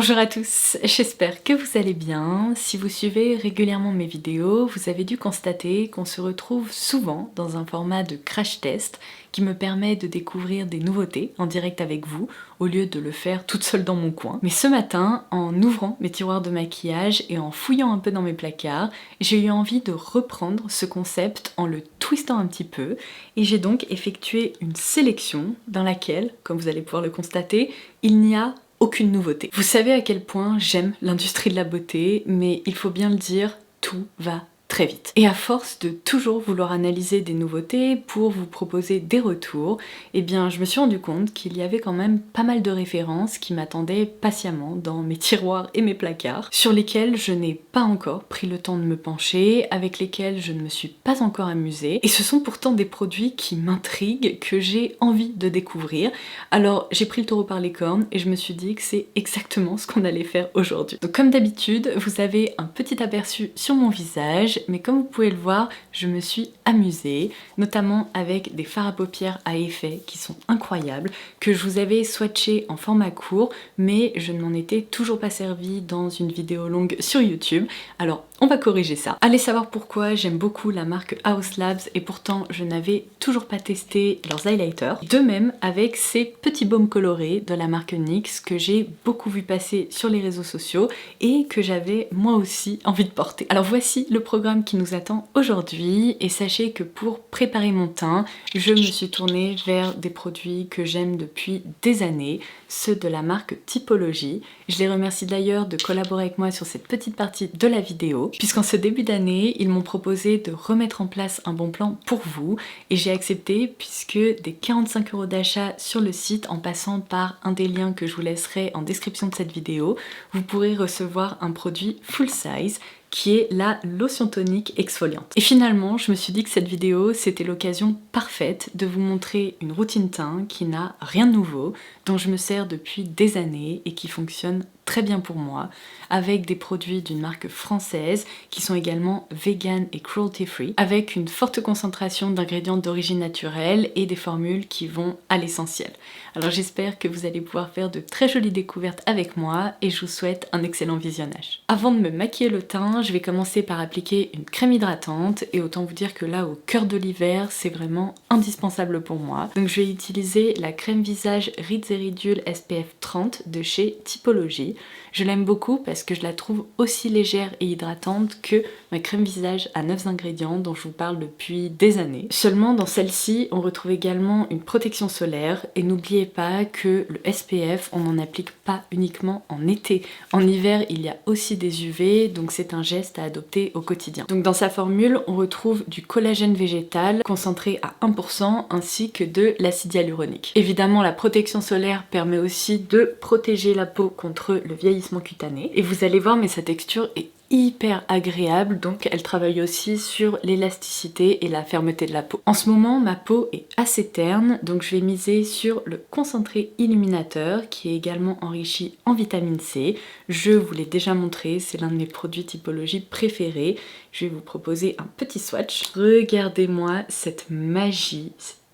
Bonjour à tous, j'espère que vous allez bien. Si vous suivez régulièrement mes vidéos, vous avez dû constater qu'on se retrouve souvent dans un format de crash test qui me permet de découvrir des nouveautés en direct avec vous au lieu de le faire toute seule dans mon coin. Mais ce matin, en ouvrant mes tiroirs de maquillage et en fouillant un peu dans mes placards, j'ai eu envie de reprendre ce concept en le twistant un petit peu et j'ai donc effectué une sélection dans laquelle, comme vous allez pouvoir le constater, il n'y a aucune nouveauté. Vous savez à quel point j'aime l'industrie de la beauté, mais il faut bien le dire, tout va très vite. Et à force de toujours vouloir analyser des nouveautés pour vous proposer des retours, eh bien je me suis rendu compte qu'il y avait quand même pas mal de références qui m'attendaient patiemment dans mes tiroirs et mes placards, sur lesquels je n'ai pas encore pris le temps de me pencher, avec lesquels je ne me suis pas encore amusée, et ce sont pourtant des produits qui m'intriguent, que j'ai envie de découvrir. Alors j'ai pris le taureau par les cornes et je me suis dit que c'est exactement ce qu'on allait faire aujourd'hui. Donc comme d'habitude, vous avez un petit aperçu sur mon visage, mais comme vous pouvez le voir, je me suis amusée, notamment avec des fards à paupières à effet qui sont incroyables, que je vous avais swatché en format court, mais je ne m'en étais toujours pas servi dans une vidéo longue sur YouTube. Alors on va corriger ça. Allez savoir pourquoi j'aime beaucoup la marque Haus Labs et pourtant je n'avais toujours pas testé leurs highlighters. De même avec ces petits baumes colorés de la marque NYX que j'ai beaucoup vu passer sur les réseaux sociaux et que j'avais moi aussi envie de porter. Alors voici le programme qui nous attend aujourd'hui et sachez que pour préparer mon teint, je me suis tournée vers des produits que j'aime depuis des années, ceux de la marque Typologie. Je les remercie d'ailleurs de collaborer avec moi sur cette petite partie de la vidéo, puisqu'en ce début d'année, ils m'ont proposé de remettre en place un bon plan pour vous et j'ai accepté puisque des 45 € d'achat sur le site en passant par un des liens que je vous laisserai en description de cette vidéo, vous pourrez recevoir un produit full size qui est la lotion tonique exfoliante. Et finalement, je me suis dit que cette vidéo, c'était l'occasion parfaite de vous montrer une routine teint qui n'a rien de nouveau, dont je me sers depuis des années et qui fonctionne très bien pour moi, avec des produits d'une marque française qui sont également vegan et cruelty free, avec une forte concentration d'ingrédients d'origine naturelle et des formules qui vont à l'essentiel. Alors j'espère que vous allez pouvoir faire de très jolies découvertes avec moi et je vous souhaite un excellent visionnage. Avant de me maquiller le teint, je vais commencer par appliquer une crème hydratante et autant vous dire que là au cœur de l'hiver c'est vraiment indispensable pour moi. Donc je vais utiliser la crème visage Rides et Ridules SPF 30 de chez Typologie. Je l'aime beaucoup parce que je la trouve aussi légère et hydratante que ma crème visage à 9 ingrédients dont je vous parle depuis des années. Seulement dans celle-ci on retrouve également une protection solaire et n'oubliez pas que le SPF on n'en applique pas uniquement en été. En hiver il y a aussi des UV donc c'est un geste à adopter au quotidien. Donc dans sa formule on retrouve du collagène végétal concentré à 1% ainsi que de l'acide hyaluronique. Évidemment la protection solaire permet aussi de protéger la peau contre le vieillissement cutané et vous allez voir mais sa texture est hyper agréable, donc elle travaille aussi sur l'élasticité et la fermeté de la peau. En ce moment ma peau est assez terne donc je vais miser sur le concentré illuminateur qui est également enrichi en vitamine C. Je vous l'ai déjà montré, c'est l'un de mes produits Typologie préférés. Je vais vous proposer un petit swatch. Regardez-moi cette magie,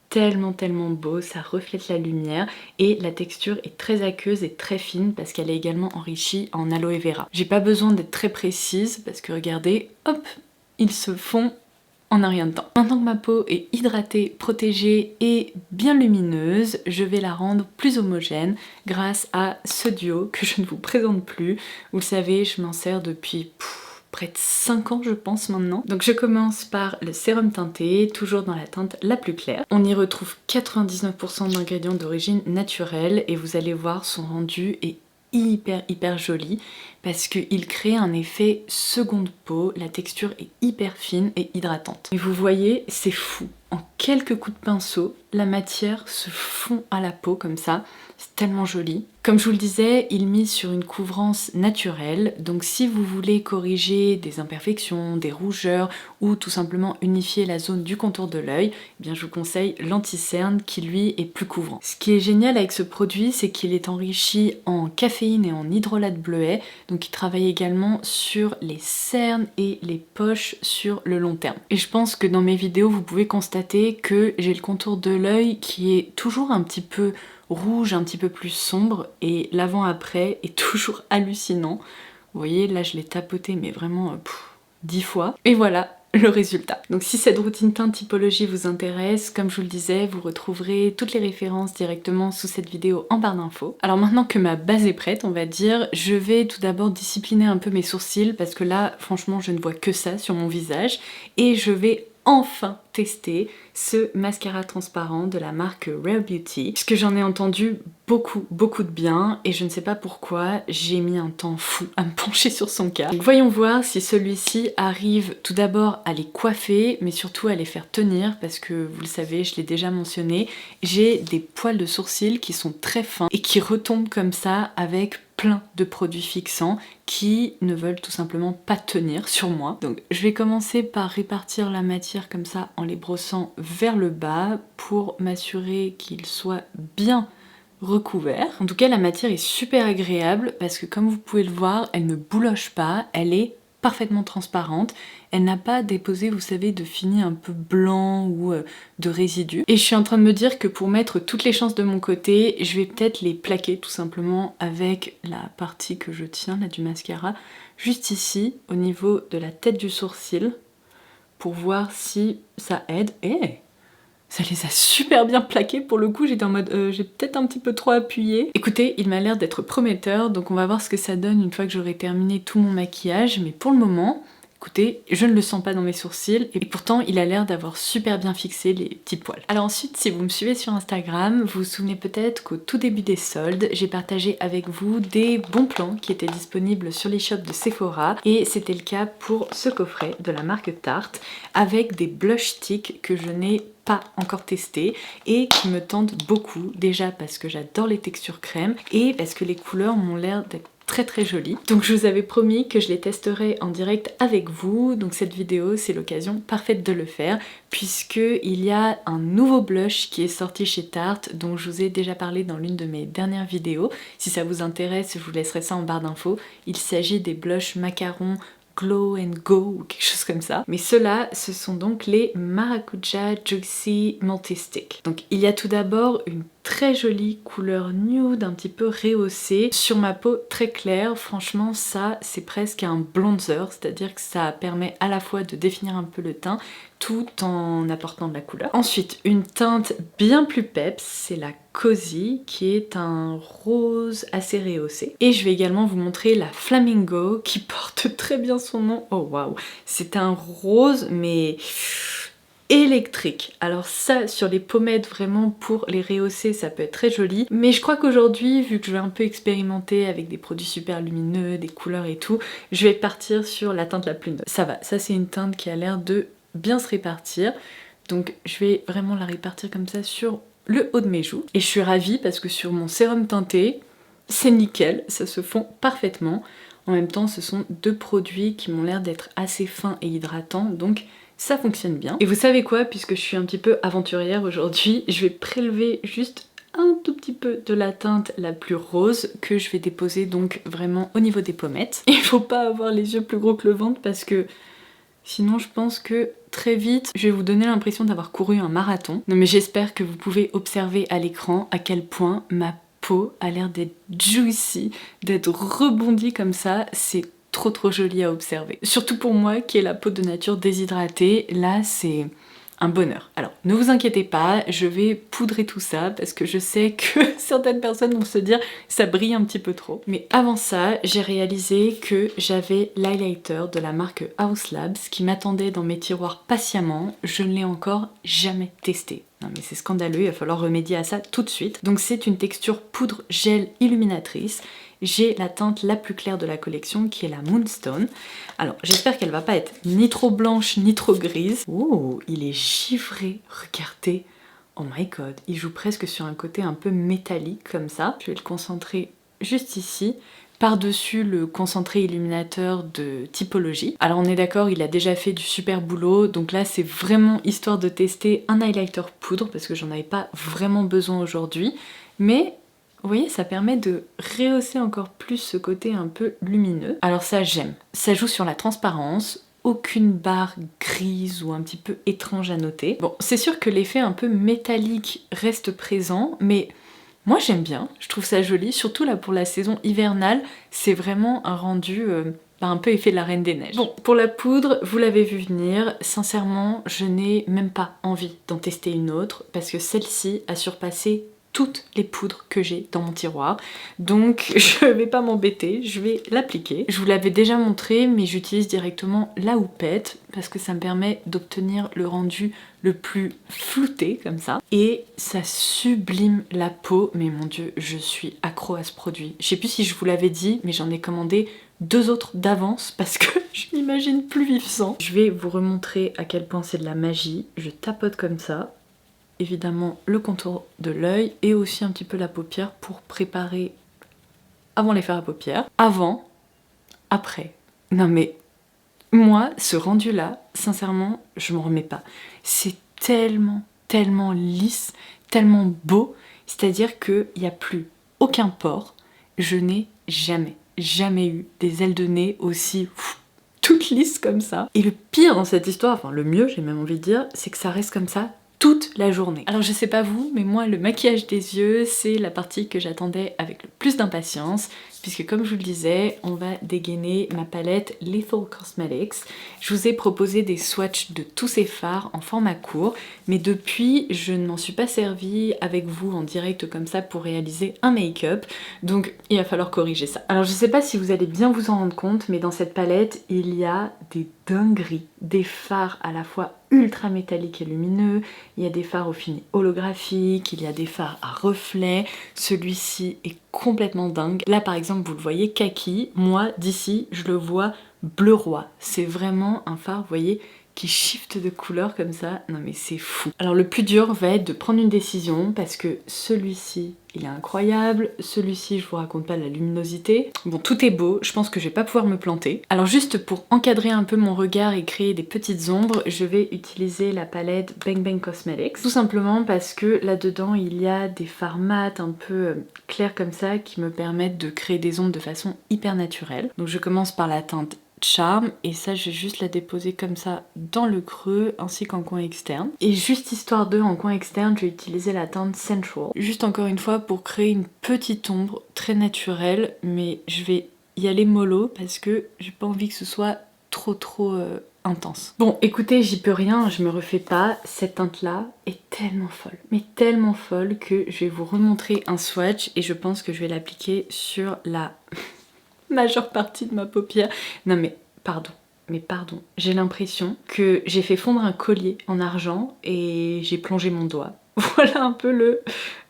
tellement beau, ça reflète la lumière et la texture est très aqueuse et très fine parce qu'elle est également enrichie en aloe vera. J'ai pas besoin d'être très précise parce que regardez, hop, ils se font en un rien de temps. Maintenant que ma peau est hydratée, protégée et bien lumineuse, je vais la rendre plus homogène grâce à ce duo que je ne vous présente plus. Vous le savez, je m'en sers depuis près de 5 ans je pense maintenant. Donc je commence par le sérum teinté, toujours dans la teinte la plus claire. On y retrouve 99% d'ingrédients d'origine naturelle et vous allez voir son rendu est hyper joli parce qu'il crée un effet seconde peau, la texture est hyper fine et hydratante. Et vous voyez, c'est fou. En quelques coups de pinceau, la matière se fond à la peau comme ça, c'est tellement joli. Comme je vous le disais, il mise sur une couvrance naturelle, donc si vous voulez corriger des imperfections, des rougeurs ou tout simplement unifier la zone du contour de l'œil, eh bien je vous conseille l'anti-cerne qui lui est plus couvrant. Ce qui est génial avec ce produit, c'est qu'il est enrichi en caféine et en hydrolat de bleuet, donc il travaille également sur les cernes et les poches sur le long terme. Et je pense que dans mes vidéos, vous pouvez constater que j'ai le contour de l'œil qui est toujours un petit peu rouge un petit peu plus sombre et l'avant-après est toujours hallucinant. Vous voyez, là je l'ai tapoté mais vraiment 10 fois. Et voilà le résultat. Donc si cette routine teint typologie vous intéresse, comme je vous le disais, vous retrouverez toutes les références directement sous cette vidéo en barre d'infos. Alors maintenant que ma base est prête, on va dire, je vais tout d'abord discipliner un peu mes sourcils parce que là, franchement, je ne vois que ça sur mon visage et je vais enfin tester ce mascara transparent de la marque Rare Beauty puisque j'en ai entendu beaucoup de bien et je ne sais pas pourquoi j'ai mis un temps fou à me pencher sur son cas. Donc voyons voir si celui-ci arrive tout d'abord à les coiffer mais surtout à les faire tenir parce que vous le savez, je l'ai déjà mentionné, j'ai des poils de sourcils qui sont très fins et qui retombent comme ça avec plein de produits fixants qui ne veulent tout simplement pas tenir sur moi. Donc je vais commencer par répartir la matière comme ça en les brossant vers le bas pour m'assurer qu'ils soient bien recouverts. En tout cas la matière est super agréable parce que comme vous pouvez le voir, elle ne bouloche pas, elle est parfaitement transparente, elle n'a pas déposé, vous savez, de fini un peu blanc ou de résidus. Et je suis en train de me dire que pour mettre toutes les chances de mon côté, je vais peut-être les plaquer tout simplement avec la partie que je tiens là du mascara, juste ici, au niveau de la tête du sourcil, pour voir si ça aide. Et ça les a super bien plaqués pour le coup, j'étais en mode j'ai peut-être un petit peu trop appuyé. Écoutez, il m'a l'air d'être prometteur, donc on va voir ce que ça donne une fois que j'aurai terminé tout mon maquillage, mais pour le moment, écoutez, je ne le sens pas dans mes sourcils et pourtant il a l'air d'avoir super bien fixé les petits poils. Alors ensuite, si vous me suivez sur Instagram, vous vous souvenez peut-être qu'au tout début des soldes, j'ai partagé avec vous des bons plans qui étaient disponibles sur l'e-shop de Sephora et c'était le cas pour ce coffret de la marque Tarte avec des blush sticks que je n'ai pas encore testé et qui me tentent beaucoup, déjà parce que j'adore les textures crème et parce que les couleurs m'ont l'air d'être très jolies. Donc je vous avais promis que je les testerais en direct avec vous, donc cette vidéo c'est l'occasion parfaite de le faire puisque il y a un nouveau blush qui est sorti chez Tarte dont je vous ai déjà parlé dans l'une de mes dernières vidéos. Si ça vous intéresse, je vous laisserai ça en barre d'infos. Il s'agit des blushs macarons Glow and Go ou quelque chose comme ça. Mais ceux-là, ce sont donc les Maracuja Juicy Multi-Stick. Donc il y a tout d'abord une très jolie couleur nude, un petit peu rehaussée, sur ma peau très claire. Franchement ça c'est presque un bronzer, c'est-à-dire que ça permet à la fois de définir un peu le teint tout en apportant de la couleur. Ensuite, une teinte bien plus peps, c'est la Cozy, qui est un rose assez rehaussé. Et je vais également vous montrer la Flamingo, qui porte très bien son nom. Oh waouh, c'est un rose, mais électrique. Alors ça, sur les pommettes, vraiment pour les rehausser, ça peut être très joli. Mais je crois qu'aujourd'hui, vu que je vais un peu expérimenter avec des produits super lumineux, des couleurs et tout, je vais partir sur la teinte la plus neutre. Ça va, ça c'est une teinte qui a l'air de bien se répartir. Donc je vais vraiment la répartir comme ça sur le haut de mes joues. Et je suis ravie parce que sur mon sérum teinté, c'est nickel, ça se fond parfaitement. En même temps, ce sont deux produits qui m'ont l'air d'être assez fins et hydratants, donc ça fonctionne bien. Et vous savez quoi, puisque je suis un petit peu aventurière aujourd'hui, je vais prélever juste un tout petit peu de la teinte la plus rose que je vais déposer donc vraiment au niveau des pommettes. Il faut pas avoir les yeux plus gros que le ventre parce que sinon je pense que très vite je vais vous donner l'impression d'avoir couru un marathon. Non mais j'espère que vous pouvez observer à l'écran à quel point ma peau a l'air d'être juicy, d'être rebondie comme ça, c'est trop joli à observer. Surtout pour moi qui ai la peau de nature déshydratée, là c'est un bonheur. Alors ne vous inquiétez pas, je vais poudrer tout ça parce que je sais que certaines personnes vont se dire ça brille un petit peu trop. Mais avant ça, j'ai réalisé que j'avais l'highlighter de la marque Haus Labs qui m'attendait dans mes tiroirs patiemment. Je ne l'ai encore jamais testé. Non mais c'est scandaleux, il va falloir remédier à ça tout de suite. Donc c'est une texture poudre gel illuminatrice. J'ai la teinte la plus claire de la collection qui est la Moonstone. Alors j'espère qu'elle va pas être ni trop blanche ni trop grise. Oh, il est givré, regardez. Oh my god, il joue presque sur un côté un peu métallique comme ça. Je vais le concentrer juste ici, par-dessus le concentré illuminateur de Typologie. Alors on est d'accord, il a déjà fait du super boulot, donc là c'est vraiment histoire de tester un highlighter poudre parce que j'en avais pas vraiment besoin aujourd'hui, mais vous voyez, ça permet de rehausser encore plus ce côté un peu lumineux. Alors ça j'aime, ça joue sur la transparence, aucune barre grise ou un petit peu étrange à noter. Bon, c'est sûr que l'effet un peu métallique reste présent, mais Moi j'aime bien, je trouve ça joli, surtout là pour la saison hivernale, c'est vraiment un rendu un peu effet de la Reine des Neiges. Bon, pour la poudre, vous l'avez vu venir, sincèrement, je n'ai même pas envie d'en tester une autre parce que celle-ci a surpassé toutes les poudres que j'ai dans mon tiroir. Donc je vais pas m'embêter, je vais l'appliquer. Je vous l'avais déjà montré, mais j'utilise directement la houppette parce que ça me permet d'obtenir le rendu le plus flouté comme ça. Et ça sublime la peau, mais mon dieu, je suis accro à ce produit. Je sais plus si je vous l'avais dit, mais j'en ai commandé 2 autres d'avance parce que je m'imagine plus vivre sans. Je vais vous remontrer à quel point c'est de la magie. Je tapote comme ça. Évidemment le contour de l'œil et aussi un petit peu la paupière pour préparer avant les fards à paupières. Avant, après. Non mais moi, ce rendu là, sincèrement, je m'en remets pas. C'est tellement, tellement lisse, tellement beau. C'est-à-dire qu'il n'y a plus aucun pore. Je n'ai jamais eu des ailes de nez aussi toutes lisses comme ça. Et le pire dans cette histoire, enfin le mieux j'ai même envie de dire, c'est que ça reste comme ça toute la journée. Alors je sais pas vous, mais moi le maquillage des yeux, c'est la partie que j'attendais avec le plus d'impatience, puisque comme je vous le disais, on va dégainer ma palette Lethal Cosmetics. Je vous ai proposé des swatchs de tous ces fards en format court, mais depuis, je ne m'en suis pas servie avec vous en direct comme ça pour réaliser un make-up, donc il va falloir corriger ça. Alors je sais pas si vous allez bien vous en rendre compte, mais dans cette palette, il y a des dingueries, des fards à la fois ultra métalliques et lumineux, il y a des fards au fini holographique, il y a des fards à reflets, celui-ci est complètement dingue. Là par exemple vous le voyez kaki, moi d'ici je le vois bleu roi, c'est vraiment un fard vous voyez qui shift de couleur comme ça, non mais c'est fou. Alors le plus dur va être de prendre une décision parce que celui-ci il est incroyable, celui-ci je vous raconte pas la luminosité. Bon tout est beau, je pense que je vais pas pouvoir me planter. Alors juste pour encadrer un peu mon regard et créer des petites ombres, je vais utiliser la palette Bang Bang Cosmetics. Tout simplement parce que là-dedans il y a des fards mat un peu clairs comme ça qui me permettent de créer des ombres de façon hyper naturelle. Donc je commence par la teinte Charm et ça je vais juste la déposer comme ça dans le creux ainsi qu'en coin externe. Et juste histoire de en coin externe je vais utiliser la teinte Central. Juste encore une fois pour créer une petite ombre très naturelle, mais je vais y aller mollo parce que j'ai pas envie que ce soit trop intense. Bon écoutez j'y peux rien, je me refais pas, cette teinte là est tellement folle, mais tellement folle que je vais vous remontrer un swatch et je pense que je vais l'appliquer sur la majeure partie de ma paupière. Non mais pardon, j'ai l'impression que j'ai fait fondre un collier en argent et j'ai plongé mon doigt. Voilà un peu le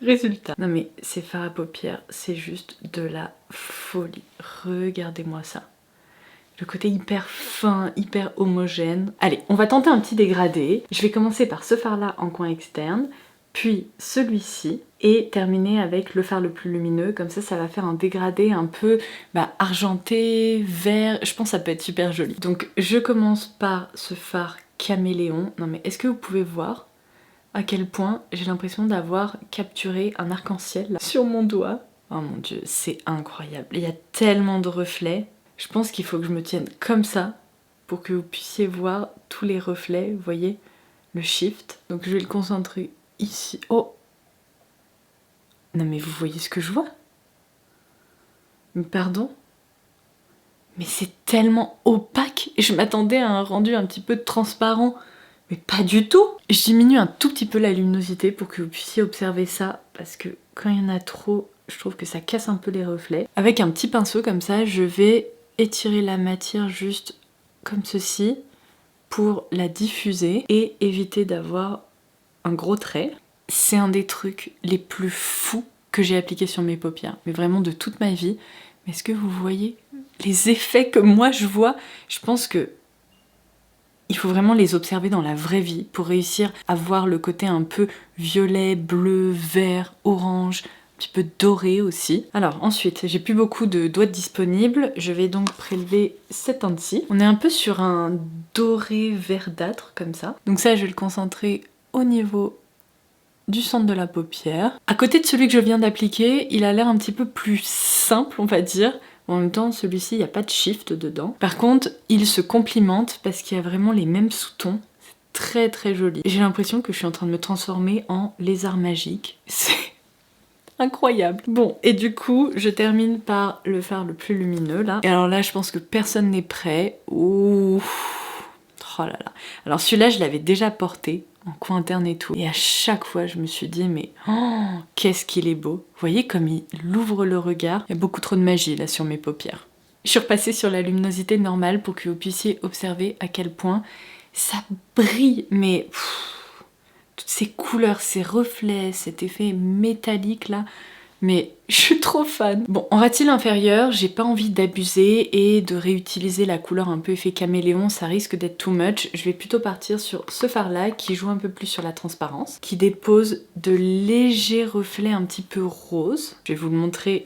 résultat. Non mais ces fards à paupières, c'est juste de la folie. Regardez-moi ça. Le côté hyper fin, hyper homogène. Allez, on va tenter un petit dégradé. Je vais commencer par ce fard là en coin externe, puis celui-ci et terminer avec le fard le plus lumineux, comme ça va faire un dégradé un peu argenté, vert, je pense que ça peut être super joli. Donc je commence par ce fard caméléon. Non mais est-ce que vous pouvez voir à quel point j'ai l'impression d'avoir capturé un arc-en-ciel sur mon doigt? Oh mon dieu, c'est incroyable, il y a tellement de reflets. Je pense qu'il faut que je me tienne comme ça pour que vous puissiez voir tous les reflets, vous voyez le shift. Donc je vais le concentrer ici. Oh! Non mais vous voyez ce que je vois? Mais pardon? Mais c'est tellement opaque! Je m'attendais à un rendu un petit peu transparent. Mais pas du tout! Je diminue un tout petit peu la luminosité pour que vous puissiez observer ça. Parce que quand il y en a trop, je trouve que ça casse un peu les reflets. Avec un petit pinceau comme ça, je vais étirer la matière juste comme ceci pour la diffuser et éviter d'avoir un gros trait. C'est un des trucs les plus fous que j'ai appliqué sur mes paupières, mais vraiment de toute ma vie. Mais est-ce que vous voyez les effets que moi je vois? Je pense que il faut vraiment les observer dans la vraie vie pour réussir à voir le côté un peu violet, bleu, vert, orange, un petit peu doré aussi. Alors ensuite, j'ai plus beaucoup de doigts disponibles, je vais donc prélever cette teinte-ci. On est un peu sur un doré verdâtre comme ça. Donc ça, je vais le concentrer au niveau du centre de la paupière. À côté de celui que je viens d'appliquer, il a l'air un petit peu plus simple, on va dire. En même temps, celui-ci, il n'y a pas de shift dedans. Par contre, il se complimente parce qu'il y a vraiment les mêmes sous-tons. C'est très joli. J'ai l'impression que je suis en train de me transformer en lézard magique. C'est Incroyable. Bon, et du coup, je termine par le fard le plus lumineux là. Et alors là, je pense que personne n'est prêt. Ouh. Oh là là. Alors celui-là, je l'avais déjà porté en coin interne et tout. Et à chaque fois, je me suis dit, mais oh, qu'est-ce qu'il est beau. Vous voyez comme il ouvre le regard. Il y a beaucoup trop de magie là sur mes paupières. Je suis repassée sur la luminosité normale pour que vous puissiez observer à quel point ça brille. Mais toutes ces couleurs, ces reflets, cet effet métallique là. Mais je suis trop fan. Bon, en ratil inférieur, j'ai pas envie d'abuser et de réutiliser la couleur un peu effet caméléon, ça risque d'être too much. Je vais plutôt partir sur ce fard là qui joue un peu plus sur la transparence, qui dépose de légers reflets un petit peu roses. Je vais vous le montrer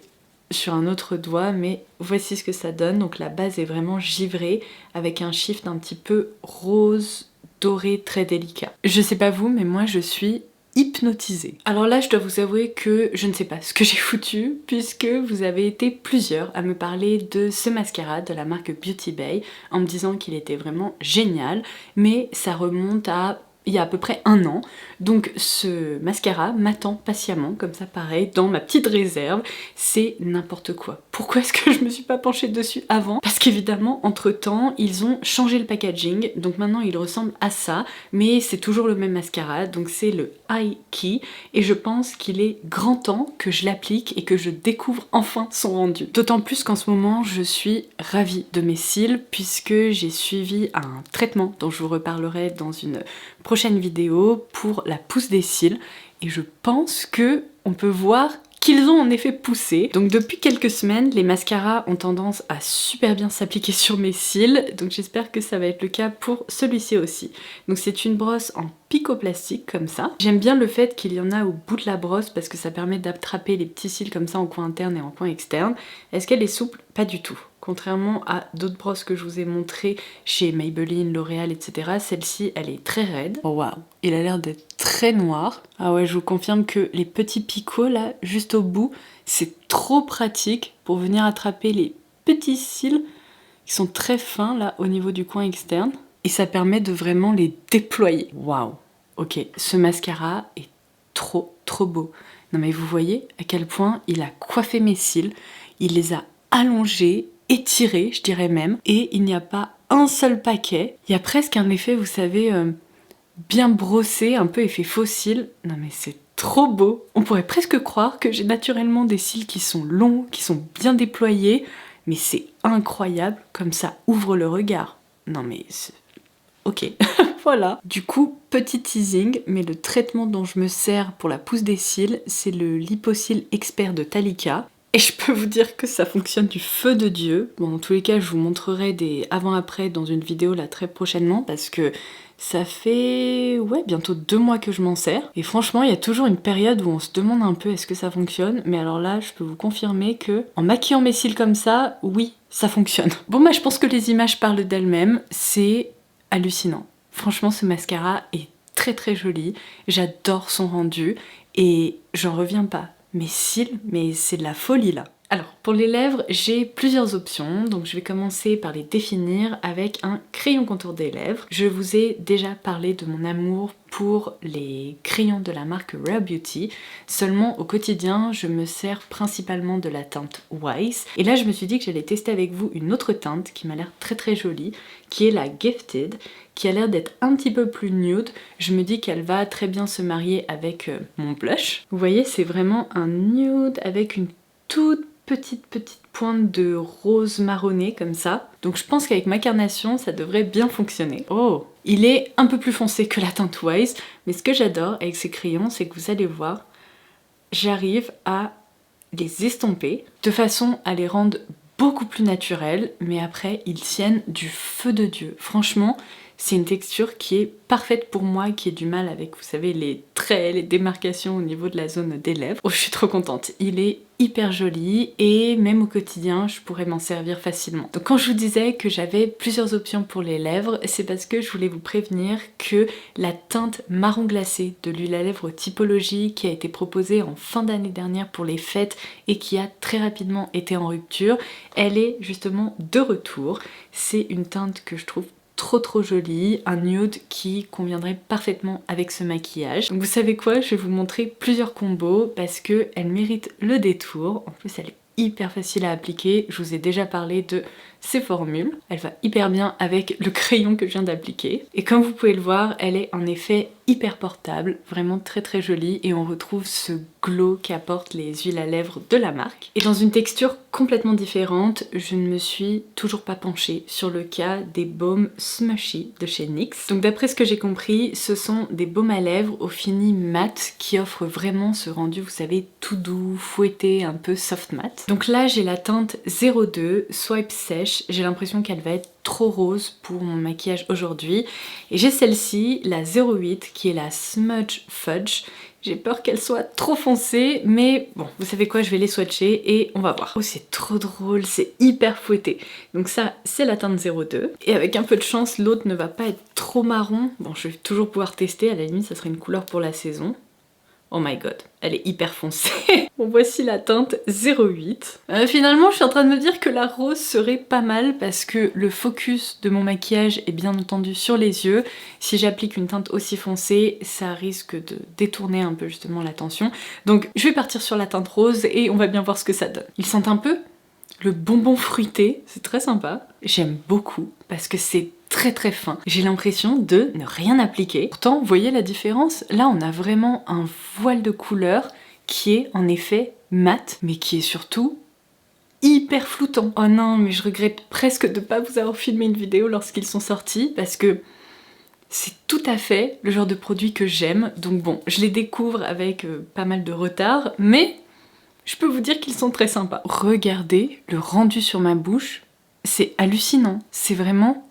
sur un autre doigt, mais voici ce que ça donne. Donc la base est vraiment givrée avec un shift un petit peu rose doré très délicat. Je sais pas vous, mais moi je suis hypnotisée. Alors là, je dois vous avouer que je ne sais pas ce que j'ai foutu, puisque vous avez été plusieurs à me parler de ce mascara de la marque Beauty Bay, en me disant qu'il était vraiment génial, mais ça remonte à il y a à peu près 1 an. Donc ce mascara m'attend patiemment, comme ça pareil, dans ma petite réserve. C'est n'importe quoi. Pourquoi est-ce que je me suis pas penchée dessus avant? Parce qu'évidemment, entre temps, ils ont changé le packaging. Donc maintenant, il ressemble à ça, mais c'est toujours le même mascara. Donc c'est le Eye Key. Et je pense qu'il est grand temps que je l'applique et que je découvre enfin son rendu. D'autant plus qu'en ce moment, je suis ravie de mes cils, puisque j'ai suivi un traitement dont je vous reparlerai dans une prochaine vidéo pour la pousse des cils, et je pense que on peut voir qu'ils ont en effet poussé. Donc depuis quelques semaines, les mascaras ont tendance à super bien s'appliquer sur mes cils, donc j'espère que ça va être le cas pour celui-ci aussi. Donc c'est une brosse en picoplastique comme ça. J'aime bien le fait qu'il y en a au bout de la brosse parce que ça permet d'attraper les petits cils comme ça en coin interne et en coin externe. Est-ce qu'elle est souple? Pas du tout. Contrairement à d'autres brosses que je vous ai montrées chez Maybelline, L'Oréal, etc., celle-ci, elle est très raide. Oh waouh, il a l'air d'être très noir. Ah ouais, je vous confirme que les petits picots là, juste au bout, c'est trop pratique pour venir attraper les petits cils qui sont très fins là au niveau du coin externe. Et ça permet de vraiment les déployer. Waouh. Ok, ce mascara est trop beau. Non mais vous voyez à quel point il a coiffé mes cils, il les a allongés, étirés, je dirais même, et il n'y a pas un seul paquet. Il y a presque un effet, vous savez, bien brossé, un peu effet faux cils. Non mais c'est trop beau. On pourrait presque croire que j'ai naturellement des cils qui sont longs, qui sont bien déployés, mais c'est incroyable comme ça ouvre le regard. Non mais c'est... Ok, voilà. Du coup, petit teasing, mais le traitement dont je me sers pour la pousse des cils, c'est le Lipo-Cils Expert de Talika. Et je peux vous dire que ça fonctionne du feu de Dieu. Bon, dans tous les cas, je vous montrerai des avant-après dans une vidéo là très prochainement, parce que ça fait bientôt 2 mois que je m'en sers. Et franchement, il y a toujours une période où on se demande un peu est-ce que ça fonctionne. Mais alors là, je peux vous confirmer que en maquillant mes cils comme ça, oui, ça fonctionne. Bon, bah je pense que les images parlent d'elles-mêmes. C'est hallucinant. Franchement, ce mascara est très joli. J'adore son rendu et j'en reviens pas. Mes cils, mais c'est de la folie là. Alors, pour les lèvres, j'ai plusieurs options, donc je vais commencer par les définir avec un crayon contour des lèvres. Je vous ai déjà parlé de mon amour pour les crayons de la marque Rare Beauty, seulement au quotidien, je me sers principalement de la teinte Wise. Et là, je me suis dit que j'allais tester avec vous une autre teinte qui m'a l'air très jolie, qui est la Gifted, qui a l'air d'être un petit peu plus nude. Je me dis qu'elle va très bien se marier avec mon blush. Vous voyez, c'est vraiment un nude avec une toute petite pointe de rose marronné comme ça. Donc je pense qu'avec ma carnation, ça devrait bien fonctionner. Oh, il est un peu plus foncé que la teinte Wise, mais ce que j'adore avec ces crayons, c'est que vous allez voir, j'arrive à les estomper de façon à les rendre beaucoup plus naturels, mais après ils tiennent du feu de Dieu. Franchement, c'est une texture qui est parfaite pour moi, qui ai du mal avec, vous savez, les traits, les démarcations au niveau de la zone des lèvres. Oh, je suis trop contente. Il est hyper joli et même au quotidien, je pourrais m'en servir facilement. Donc quand je vous disais que j'avais plusieurs options pour les lèvres, c'est parce que je voulais vous prévenir que la teinte marron glacé de l'huile à lèvres Typologie qui a été proposée en fin d'année dernière pour les fêtes et qui a très rapidement été en rupture, elle est justement de retour. C'est une teinte que je trouve trop joli, un nude qui conviendrait parfaitement avec ce maquillage. Donc vous savez quoi, je vais vous montrer plusieurs combos parce qu'elle mérite le détour. En plus elle est hyper facile à appliquer, je vous ai déjà parlé de ces formules. Elle va hyper bien avec le crayon que je viens d'appliquer. Et comme vous pouvez le voir, elle est en effet hyper portable, vraiment très jolie, et on retrouve ce glow qu'apportent les huiles à lèvres de la marque. Et dans une texture complètement différente, je ne me suis toujours pas penchée sur le cas des baumes Smushy de chez NYX. Donc d'après ce que j'ai compris, ce sont des baumes à lèvres au fini mat qui offrent vraiment ce rendu, vous savez, tout doux, fouetté, un peu soft mat. Donc là j'ai la teinte 02 Swipe Sèche, j'ai l'impression qu'elle va être trop rose pour mon maquillage aujourd'hui. Et j'ai celle-ci, la 08, qui est la Smudge Fudge. J'ai peur qu'elle soit trop foncée, mais bon, vous savez quoi, je vais les swatcher et on va voir. Oh, c'est trop drôle, c'est hyper fouetté. Donc ça, c'est la teinte 02. Et avec un peu de chance, l'autre ne va pas être trop marron. Bon, je vais toujours pouvoir tester, à la limite, ça serait une couleur pour la saison. Oh my god, elle est hyper foncée. Bon, voici la teinte 08. Finalement, je suis en train de me dire que la rose serait pas mal parce que le focus de mon maquillage est bien entendu sur les yeux. Si j'applique une teinte aussi foncée, ça risque de détourner un peu justement l'attention. Donc je vais partir sur la teinte rose et on va bien voir ce que ça donne. Ils sentent un peu le bonbon fruité, c'est très sympa. J'aime beaucoup parce que c'est très fin. J'ai l'impression de ne rien appliquer. Pourtant, vous voyez la différence? Là, on a vraiment un voile de couleur qui est en effet mat, mais qui est surtout hyper floutant. Oh non, mais je regrette presque de ne pas vous avoir filmé une vidéo lorsqu'ils sont sortis parce que c'est tout à fait le genre de produit que j'aime. Donc bon, je les découvre avec pas mal de retard, mais je peux vous dire qu'ils sont très sympas. Regardez le rendu sur ma bouche, c'est hallucinant. C'est vraiment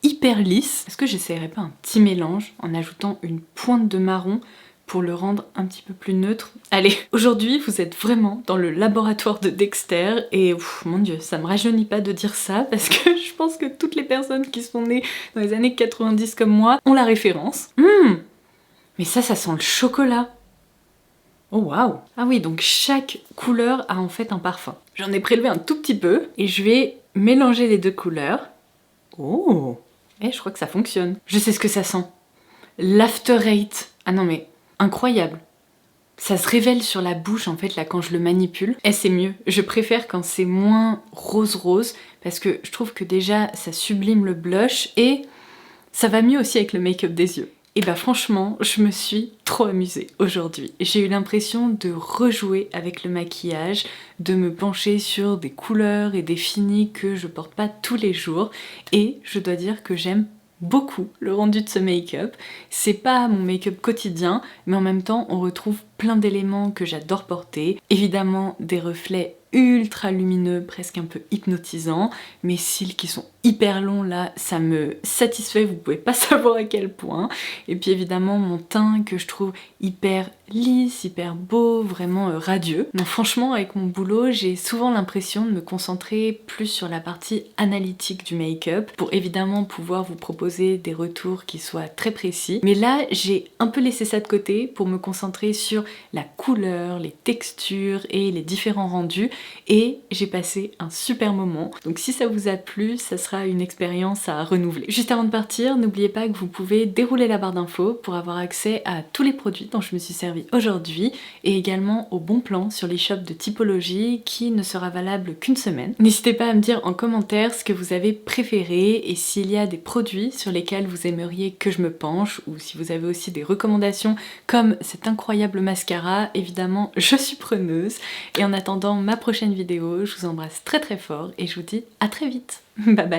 hyper lisse. Est-ce que j'essayerais pas un petit mélange en ajoutant une pointe de marron pour le rendre un petit peu plus neutre? Allez, aujourd'hui vous êtes vraiment dans le laboratoire de Dexter et mon dieu, ça me rajeunit pas de dire ça parce que je pense que toutes les personnes qui sont nées dans les années 90 comme moi ont la référence. Mais ça sent le chocolat. Oh waouh! Ah oui, donc chaque couleur a en fait un parfum. J'en ai prélevé un tout petit peu et je vais mélanger les deux couleurs. Oh! Eh, je crois que ça fonctionne. Je sais ce que ça sent. L'After Eight. Ah non mais, incroyable. Ça se révèle sur la bouche en fait là quand je le manipule. Et c'est mieux. Je préfère quand c'est moins rose parce que je trouve que déjà ça sublime le blush et ça va mieux aussi avec le make-up des yeux. Et bah franchement, je me suis trop amusée aujourd'hui. J'ai eu l'impression de rejouer avec le maquillage, de me pencher sur des couleurs et des finis que je porte pas tous les jours. Et je dois dire que j'aime beaucoup le rendu de ce make-up. C'est pas mon make-up quotidien, mais en même temps on retrouve plein d'éléments que j'adore porter. Évidemment des reflets ultra lumineux, presque un peu hypnotisants. Mes cils qui sont hyper longs là, ça me satisfait, vous pouvez pas savoir à quel point. Et puis évidemment mon teint que je trouve hyper lisse, hyper beau, vraiment radieux. Non franchement avec mon boulot j'ai souvent l'impression de me concentrer plus sur la partie analytique du make-up pour évidemment pouvoir vous proposer des retours qui soient très précis. Mais là j'ai un peu laissé ça de côté pour me concentrer sur la couleur, les textures et les différents rendus et j'ai passé un super moment. Donc si ça vous a plu, ça sera une expérience à renouveler. Juste avant de partir, n'oubliez pas que vous pouvez dérouler la barre d'infos pour avoir accès à tous les produits dont je me suis servi aujourd'hui et également au bon plan sur l'e-shop de Typologie qui ne sera valable qu'une semaine. N'hésitez pas à me dire en commentaire ce que vous avez préféré et s'il y a des produits sur lesquels vous aimeriez que je me penche ou si vous avez aussi des recommandations comme cet incroyable mascara, évidemment je suis preneuse. Et en attendant ma prochaine vidéo, je vous embrasse très fort et je vous dis à très vite. Bye bye.